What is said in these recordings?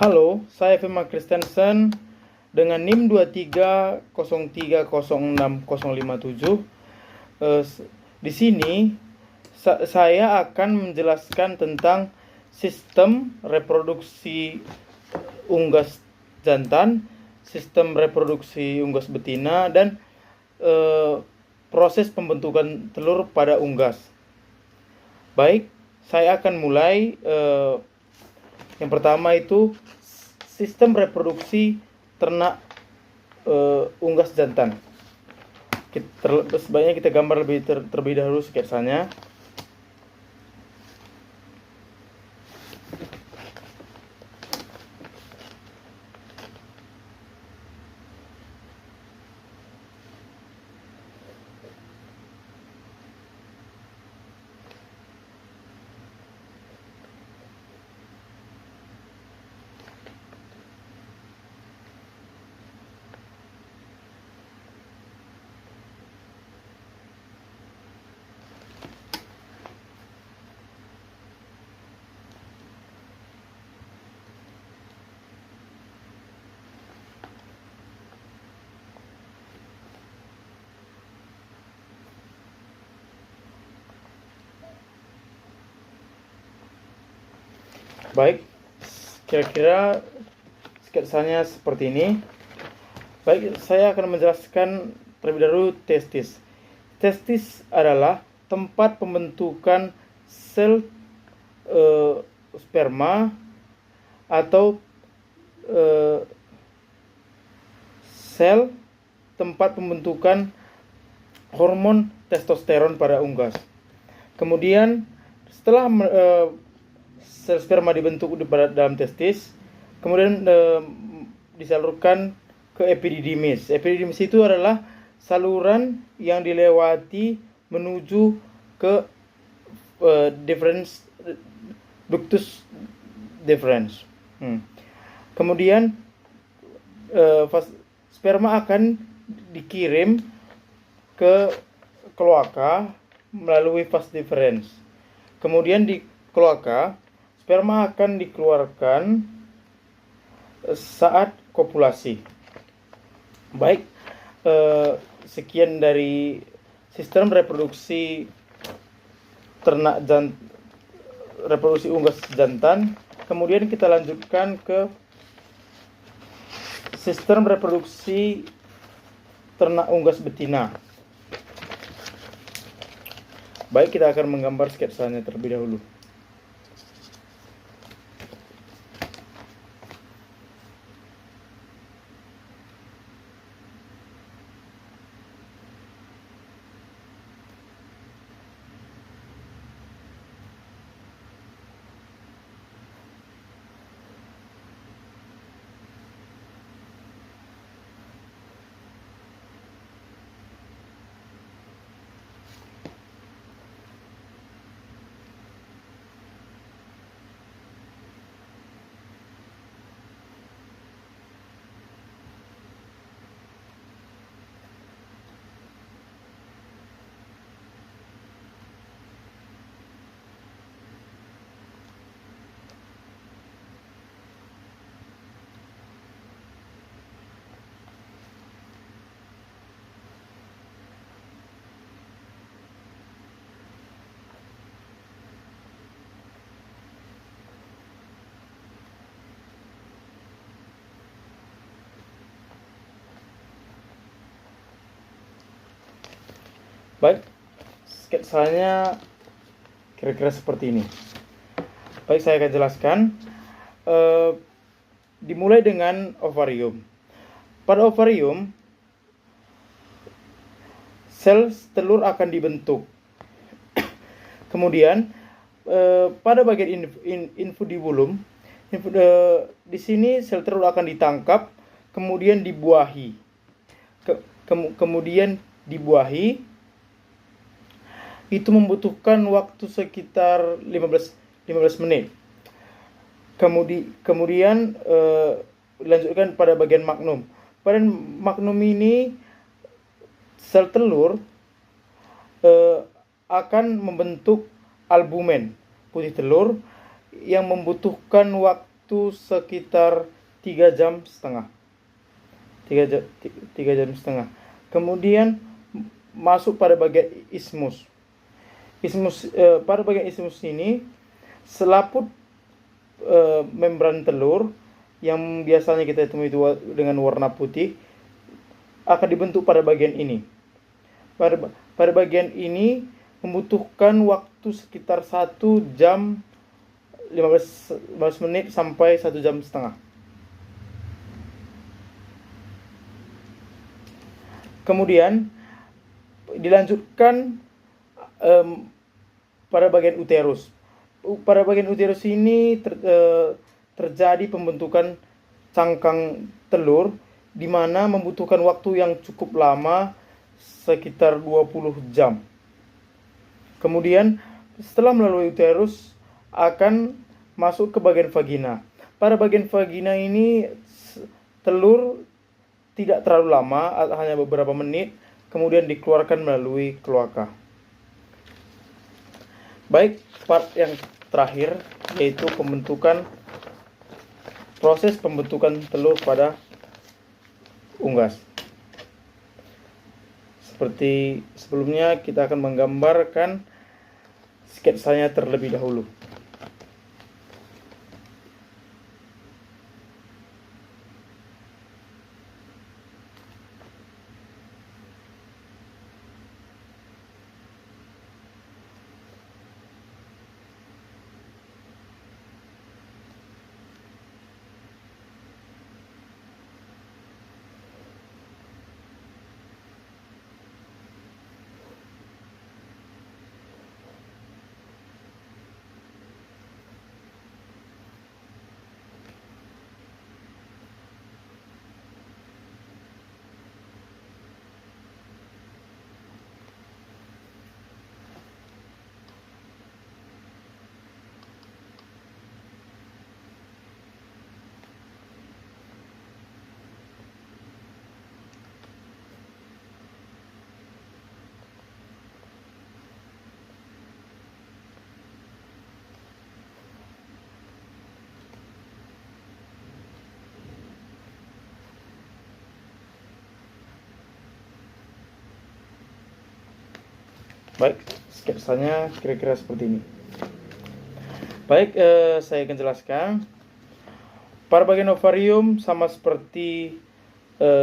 Halo, saya Firman Kristensen dengan NIM 2303060057. Di sini saya akan menjelaskan tentang sistem reproduksi unggas jantan, sistem reproduksi unggas betina, dan proses pembentukan telur pada unggas. Baik, saya akan mulai. Yang pertama itu sistem reproduksi ternak unggas jantan. Sebaiknya kita gambar terlebih dahulu sketsanya. Baik, kira-kira sketsanya seperti ini. Baik, saya akan menjelaskan terlebih dahulu testis. Testis adalah tempat pembentukan sel sperma atau sel tempat pembentukan hormon testosteron pada unggas. Kemudian setelah sel sperma dibentuk dalam testis, kemudian disalurkan ke epididymis. Epididymis itu adalah saluran yang dilewati menuju ke ductus deferens. Kemudian sperma akan dikirim ke kloaka melalui vas deferens. Kemudian di kloaka, sperma akan dikeluarkan saat kopulasi. Baik, sekian dari sistem reproduksi ternak reproduksi unggas jantan. Kemudian kita lanjutkan ke sistem reproduksi ternak unggas betina. Baik, kita akan menggambar sketsanya terlebih dahulu. Baik, sketsanya kira-kira seperti ini. Baik, saya akan jelaskan. Dimulai dengan ovarium. Pada ovarium, sel telur akan dibentuk. Kemudian pada bagian infundibulum, di sini sel telur akan ditangkap, kemudian dibuahi. Kemudian dibuahi. Itu membutuhkan waktu sekitar 15 menit. Kemudian dilanjutkan pada bagian magnum. Pada magnum ini sel telur akan membentuk albumen putih telur yang membutuhkan waktu waktu sekitar 3,5 jam. 3,5 jam. Kemudian masuk pada bagian ismus. Pada bagian ismus ini selaput membran telur yang biasanya kita temui itu dengan warna putih akan dibentuk pada bagian ini. Pada bagian ini membutuhkan waktu sekitar 1 jam 15 menit sampai 1,5 jam. Kemudian dilanjutkan pada bagian uterus. Pada bagian uterus ini terjadi pembentukan cangkang telur, di mana membutuhkan waktu yang cukup lama, sekitar 20 jam. Kemudian setelah melalui uterus akan masuk ke bagian vagina. Pada bagian vagina ini telur tidak terlalu lama, hanya beberapa menit, kemudian dikeluarkan melalui kloaka. Baik, part yang terakhir yaitu proses pembentukan telur pada unggas. Seperti sebelumnya, kita akan menggambarkan sketsanya terlebih dahulu. Baik, sketsanya kira-kira seperti ini. Baik, saya akan jelaskan. Pada bagian ovarium sama seperti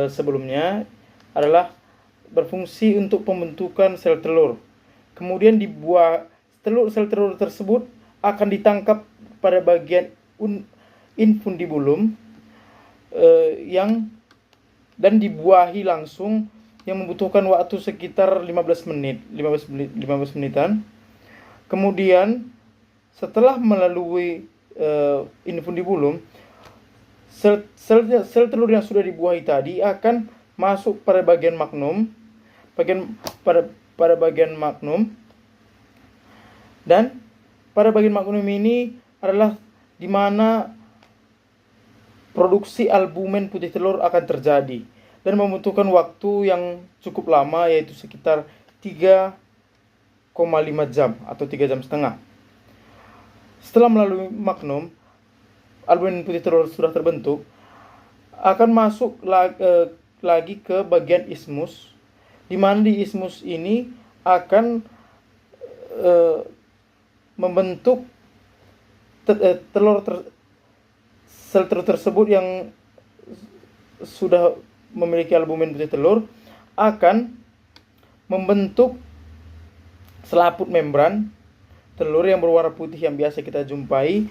sebelumnya adalah berfungsi untuk pembentukan sel telur. Kemudian sel telur tersebut akan ditangkap pada bagian infundibulum dan dibuahi langsung, yang membutuhkan waktu sekitar 15 menitan. Kemudian setelah melalui infundibulum, sel telur yang sudah dibuahi tadi akan masuk pada bagian magnum, pada bagian magnum, dan pada bagian magnum ini adalah di mana produksi albumen putih telur akan terjadi dan membutuhkan waktu yang cukup lama, yaitu sekitar 3,5 jam atau 3,5 jam. Setelah melalui magnum, albumen putih telur sudah terbentuk, akan masuk lagi ke bagian ismus, di mana di ismus ini akan membentuk sel telur tersebut yang sudah memiliki albumen putih telur akan membentuk selaput membran telur yang berwarna putih yang biasa kita jumpai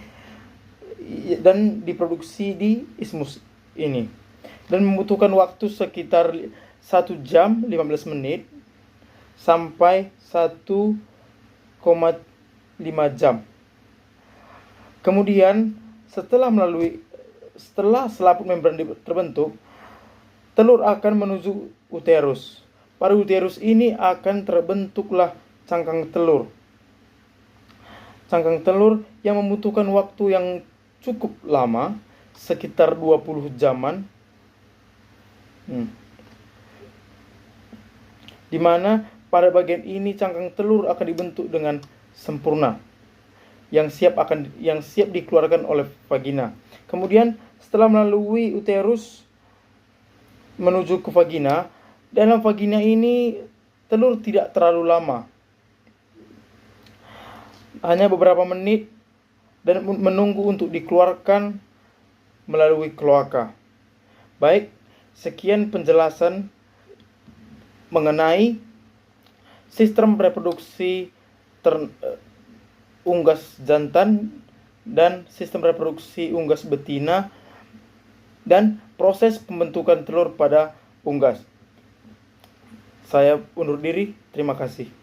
dan diproduksi di ismus ini, dan membutuhkan waktu sekitar 1 jam 15 menit sampai 1,5 jam. Kemudian setelah selaput membran terbentuk, telur akan menuju uterus. Pada uterus ini akan terbentuklah cangkang telur. Cangkang telur yang membutuhkan waktu yang cukup lama, sekitar 20 jaman. Di mana pada bagian ini cangkang telur akan dibentuk dengan sempurna, yang siap dikeluarkan oleh vagina. Kemudian setelah melalui uterus menuju ke vagina, dalam vagina ini telur tidak terlalu lama, hanya beberapa menit, dan menunggu untuk dikeluarkan melalui kloaka. Baik, sekian penjelasan mengenai sistem reproduksi unggas jantan dan sistem reproduksi unggas betina dan proses pembentukan telur pada unggas. Saya undur diri, terima kasih.